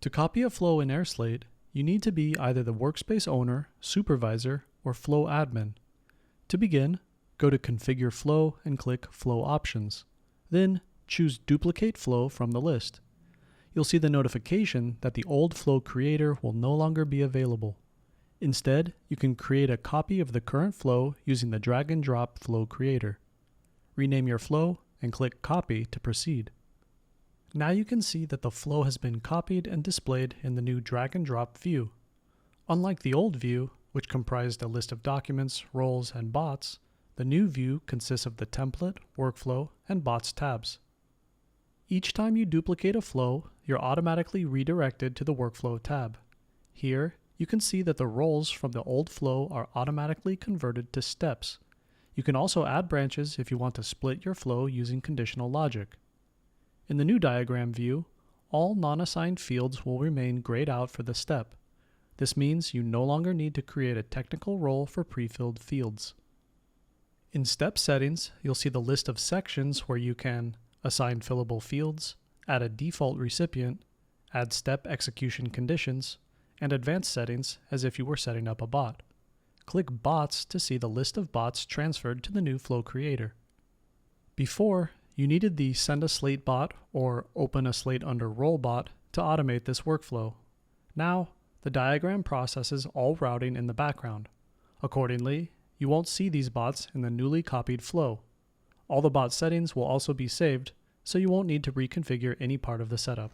To copy a flow in airSlate, you need to be either the workspace owner, supervisor, or flow admin. To begin, go to Configure Flow and click Flow Options. Then, choose Duplicate Flow from the list. You'll see the notification that the old flow creator will no longer be available. Instead, you can create a copy of the current flow using the drag and drop flow creator. Rename your flow and click Copy to proceed. Now you can see that the flow has been copied and displayed in the new drag and drop view. Unlike the old view, which comprised a list of documents, roles, and bots, the new view consists of the template, workflow, and bots tabs. Each time you duplicate a flow, you're automatically redirected to the workflow tab. Here, you can see that the roles from the old flow are automatically converted to steps. You can also add branches if you want to split your flow using conditional logic. In the new diagram view, all non-assigned fields will remain grayed out for the step. This means you no longer need to create a technical role for pre-filled fields. In step settings, you'll see the list of sections where you can assign fillable fields, add a default recipient, add step execution conditions, and advanced settings as if you were setting up a bot. Click Bots to see the list of bots transferred to the new flow creator. Before, you needed the Send a Slate bot or Open a Slate under Role bot to automate this workflow. Now, the diagram processes all routing in the background. Accordingly, you won't see these bots in the newly copied flow. All the bot settings will also be saved, so you won't need to reconfigure any part of the setup.